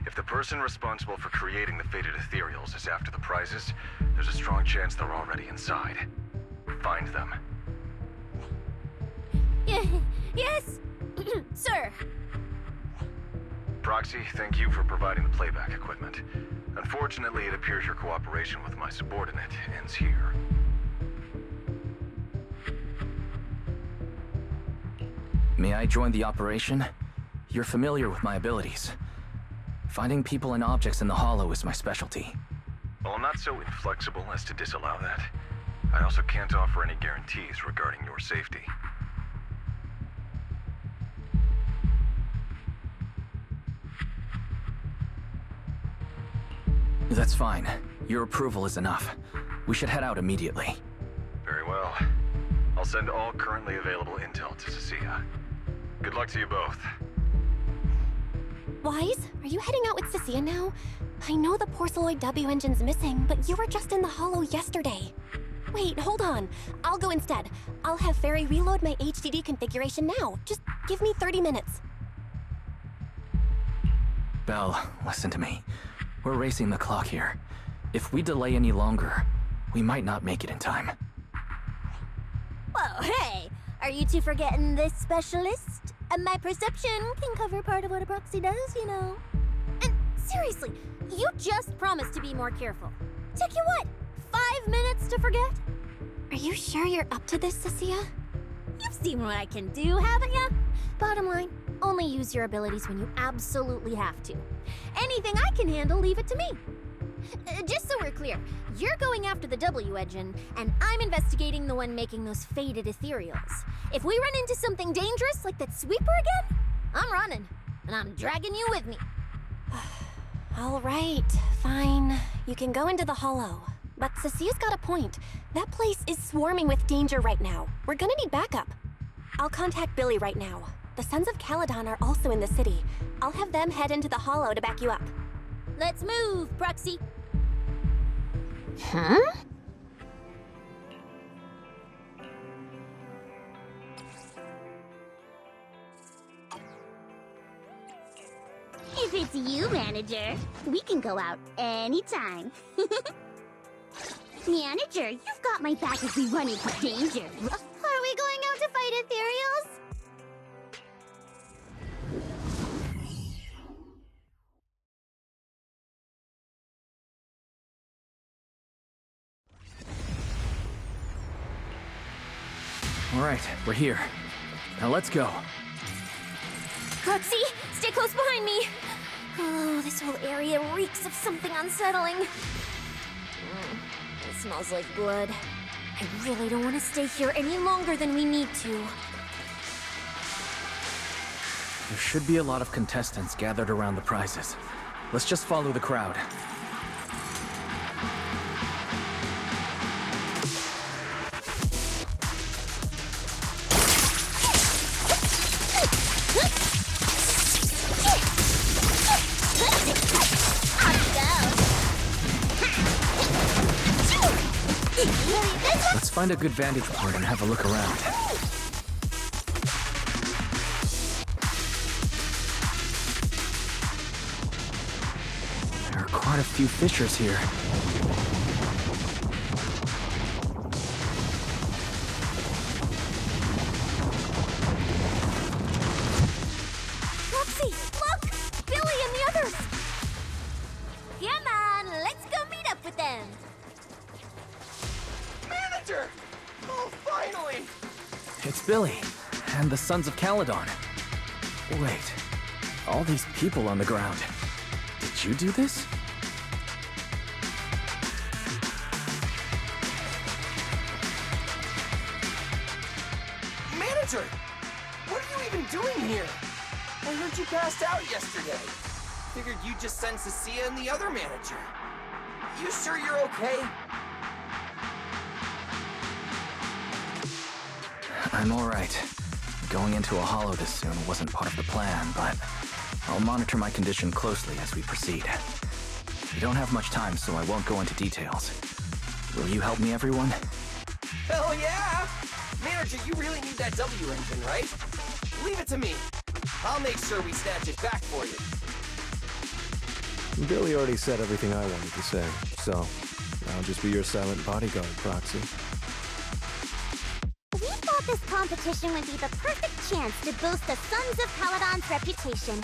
If the person responsible for creating the fated ethereals is after the prizes, there's a strong chance they're already inside. Find them. Yes, sir. Proxy, thank you for providing the playback equipment. Unfortunately, it appears your cooperation with my subordinate ends here. May I join the operation? You're familiar with my abilities. Finding people and objects in the Hollow is my specialty. Well, I'm not so inflexible as to disallow that. I also can't offer any guarantees regarding your safety. That's fine. Your approval is enough. We should head out immediately. Very well. I'll send all currently available intel to Cecilia. Good luck to you both. Wise, are you heading out with Cecilia now? I know the Porceloid W engine's missing, but you were just in the Hollow yesterday. Wait, hold on. I'll go instead. I'll have Ferry reload my HDD configuration now. Just give me 30 minutes. Belle, listen to me. We're racing the clock here. If we delay any longer, we might not make it in time. Whoa, hey! Are you two forgetting this specialist? My perception can cover part of what a proxy does, you know. And seriously, you just promised to be more careful. Took you what, 5 minutes to forget? Are you sure you're up to this, Cecilia? You've seen what I can do, haven't you? Bottom line, only use your abilities when you absolutely have to. Anything I can handle, leave it to me. Just so we're clear, you're going after the W engine, and I'm investigating the one making those faded ethereals. If we run into something dangerous like that sweeper again, I'm running, and I'm dragging you with me. All right, fine. You can go into the Hollow. But Cecilia's got a point. That place is swarming with danger right now. We're gonna need backup. I'll contact Billy right now. The Sons of Caledon are also in the city. I'll have them head into the Hollow to back you up. Let's move, Proxy. Huh? If it's you, manager, we can go out anytime. Manager, you've got my back if we run into danger. Are we going out to fight ethereals? All right, we're here. Now let's go. Proxy, stay close behind me. Oh, this whole area reeks of something unsettling. It smells like blood. I really don't want to stay here any longer than we need to. There should be a lot of contestants gathered around the prizes. Let's just follow the crowd. Let's find a good vantage point and have a look around. There are quite a few fissures here. Roxy, look! Billy and the others! Come on, let's go meet up with It's Billy, and the Sons of Caledon. Wait, all these people on the ground. Did you do this? Manager! What are you even doing here? I heard you passed out yesterday. Figured you'd just send Cecilia and the other manager. You sure you're okay? I'm alright. Going into a hollow this soon wasn't part of the plan, but I'll monitor my condition closely as we proceed. We don't have much time, so I won't go into details. Will you help me, everyone? Hell yeah! Manager, you really need that W engine, right? Leave it to me. I'll make sure we snatch it back for you. Billy already said everything I wanted to say, so I'll just be your silent bodyguard, Proxy. We thought this competition would be the perfect chance to boost the Sons of Caledon's reputation.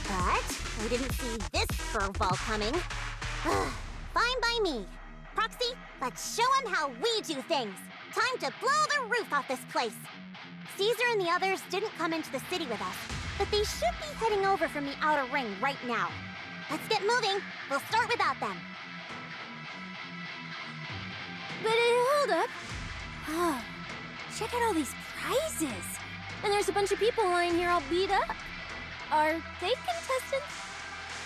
But we didn't see this curveball coming. Fine by me. Proxy, let's show them how we do things. Time to blow the roof off this place. Caesar and the others didn't come into the city with us, but they should be heading over from the outer ring right now. Let's get moving. We'll start without them. But hold up. Oh, check out all these prizes. And there's a bunch of people lying here all beat up. Are they contestants?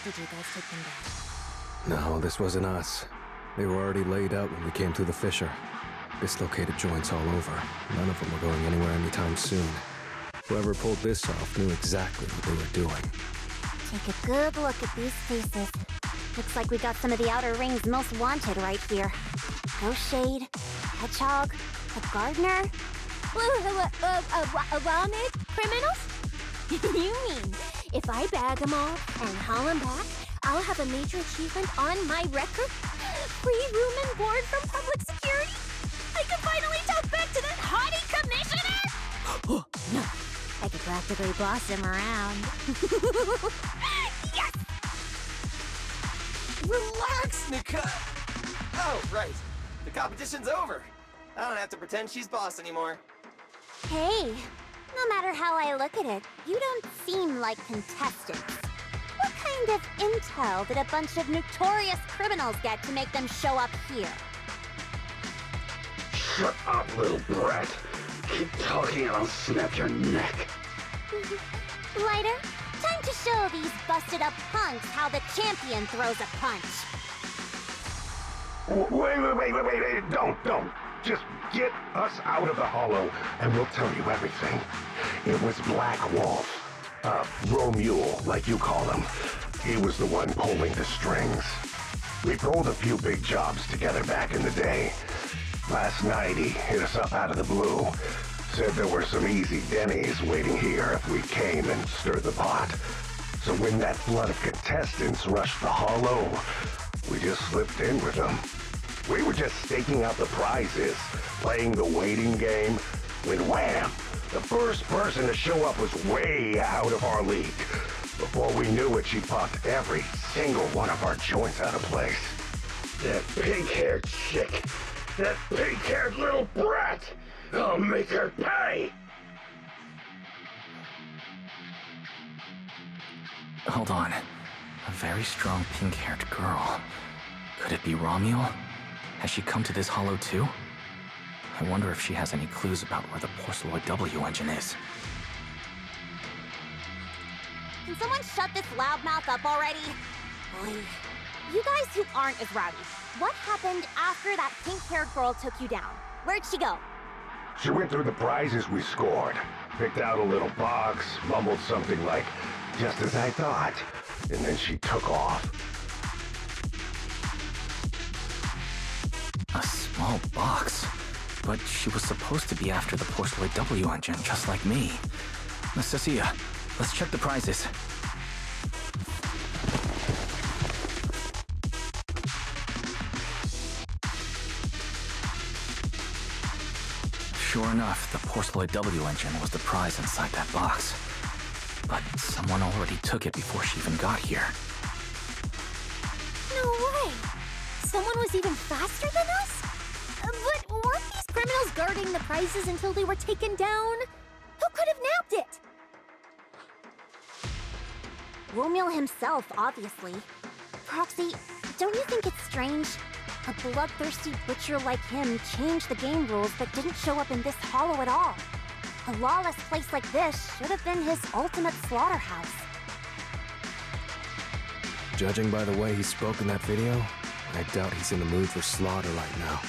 Did you guys take them back? No, this wasn't us. They were already laid out when we came through the fissure. Dislocated joints all over. None of them were going anywhere anytime soon. Whoever pulled this off knew exactly what they were doing. Take a good look at these faces. Looks like we got some of the outer ring's most wanted right here. Ghost Shade, Hedgehog, a Gardener. Wanted criminals? You mean, if I bag them all and haul them back, I'll have a major achievement on my record? Free room and board from public security? I can finally talk back to that haughty commissioner! No, I could practically boss him around. Yes! Relax, Nika! Oh, right. The competition's over. I don't have to pretend she's boss anymore. Hey, no matter how I look at it, you don't seem like contestants. What kind of intel did a bunch of notorious criminals get to make them show up here? Shut up, little brat. Keep talking and I'll snap your neck. Lighter, time to show these busted-up punks how the champion throws a punch. Wait, don't. Just get us out of the hollow and we'll tell you everything. It was Black Wolf. Romule, like you call him. He was the one pulling the strings. We pulled a few big jobs together back in the day. Last night he hit us up out of the blue. Said there were some easy Denny's waiting here if we came and stirred the pot. So when that flood of contestants rushed the hollow, we just slipped in with them. We were just staking out the prizes, playing the waiting game, when wham! The first person to show up was way out of our league. Before we knew it, she popped every single one of our joints out of place. That pink-haired chick! That pink-haired little brat! I'll make her pay! Hold on. A very strong pink-haired girl. Could it be Romule? Has she come to this hollow too? I wonder if she has any clues about where the Porceloid W engine is. Can someone shut this loudmouth up already? Boy. You guys who aren't as rowdy, what happened after that pink-haired girl took you down? Where'd she go? She went through the prizes we scored, picked out a little box, mumbled something like, "Just as I thought," and then she took off. A small box? But she was supposed to be after the Porceloid W engine, just like me. Cecilia, let's check the prizes. Sure enough, the Porceloid W engine was the prize inside that box. But someone already took it before she even got here. No way! Someone was even faster than us? But weren't these criminals was guarding the prizes until they were taken down. Who could have nabbed it? Romeo himself, obviously. Proxy, don't you think it's strange? A bloodthirsty butcher like him changed the game rules but didn't show up in this hollow at all. A lawless place like this should have been his ultimate slaughterhouse. Judging by the way he spoke in that video, I doubt he's in the mood for slaughter right now.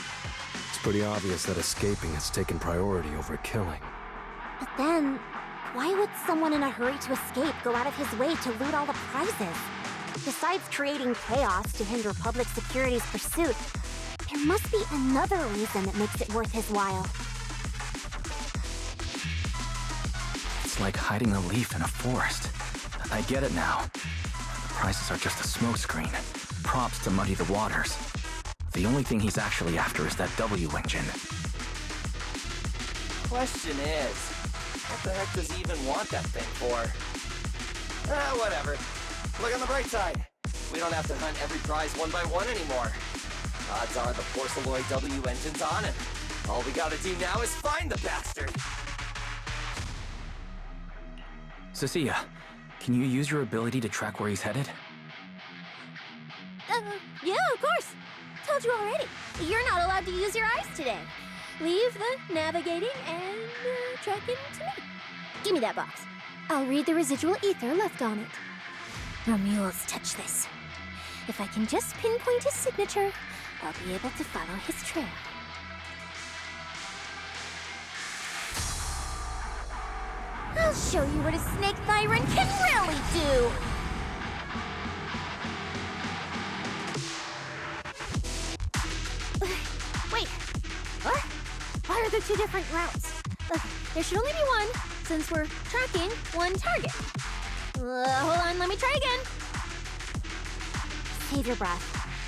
It's pretty obvious that escaping has taken priority over killing. But then, why would someone in a hurry to escape go out of his way to loot all the prizes? Besides creating chaos to hinder public security's pursuit, there must be another reason that makes it worth his while. It's like hiding a leaf in a forest. I get it now. The prizes are just a smokescreen, props to muddy the waters. The only thing he's actually after is that W engine. Question is, what the heck does he even want that thing for? Whatever. Look on the bright side. We don't have to hunt every prize one by one anymore. Odds are the Porceloid W engine's on it. All we gotta do now is find the bastard. Cecilia, can you use your ability to track where he's headed? Yeah, of course. Told you already. You're not allowed to use your eyes today. Leave the navigating and tracking to me. Give me that box. I'll read the residual ether left on it. Romuald's touch this. If I can just pinpoint his signature, I'll be able to follow his trail. I'll show you what a snake tyrant can really do! Wait, what? Why are there two different routes? There should only be one, since we're tracking one target. Hold on, let me try again. Save your breath.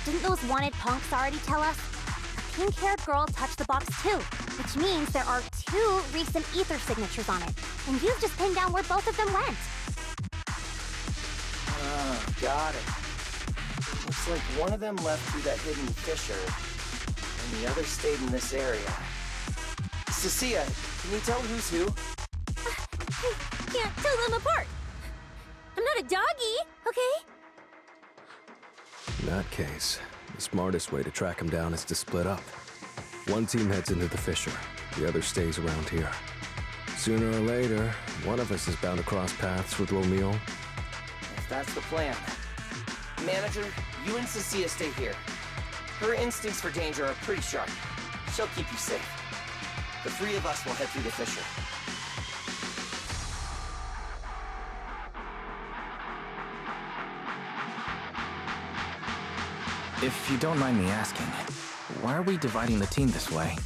Didn't those wanted punks already tell us? A pink-haired girl touched the box too, which means there are two recent ether signatures on it. And you've just pinned down where both of them went. Got it. Looks like one of them left through that hidden fissure, and the other stayed in this area. Cecilia, can you tell who's who? I can't tell them apart. I'm not a doggy, okay? In that case, the smartest way to track him down is to split up. One team heads into the fissure, the other stays around here. Sooner or later, one of us is bound to cross paths with Romeo. If that's the plan. Manager, you and Cecilia stay here. Her instincts for danger are pretty sharp. She'll keep you safe. The three of us will head through the fissure. If you don't mind me asking, why are we dividing the team this way?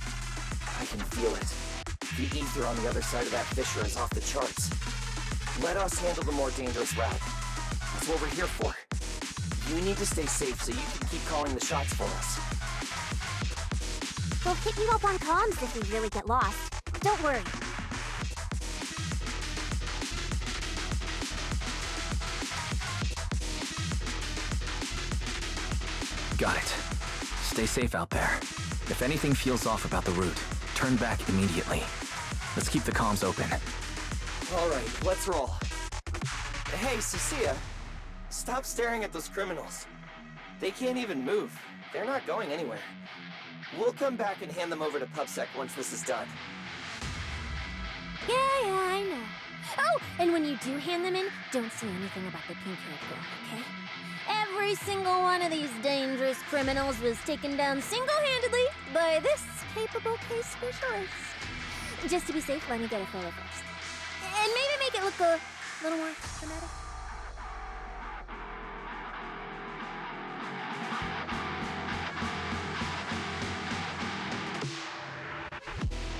I can feel it. The ether on the other side of that fissure is off the charts. Let us handle the more dangerous route. That's what we're here for. You need to stay safe so you can keep calling the shots for us. We'll hit you up on comms if we really get lost. Don't worry. Got it. Stay safe out there. If anything feels off about the route, turn back immediately. Let's keep the comms open. All right, let's roll. Hey, Cecilia. Stop staring at those criminals. They can't even move. They're not going anywhere. We'll come back and hand them over to PubSec once this is done. Yeah, I know. Oh, and when you do hand them in, don't say anything about the pink-haired girl, okay? Every single one of these dangerous criminals was taken down single-handedly by this capable case specialist. Just to be safe, let me get a photo first. And maybe make it look a little more dramatic.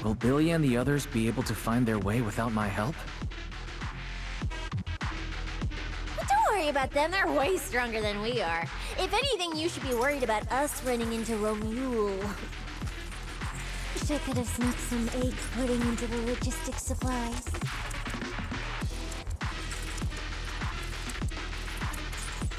Will Billy and the others be able to find their way without my help? Don't worry about them, they're way stronger than we are. If anything, you should be worried about us running into Romule. Wish I could have snuck some egg pudding into the logistics supplies.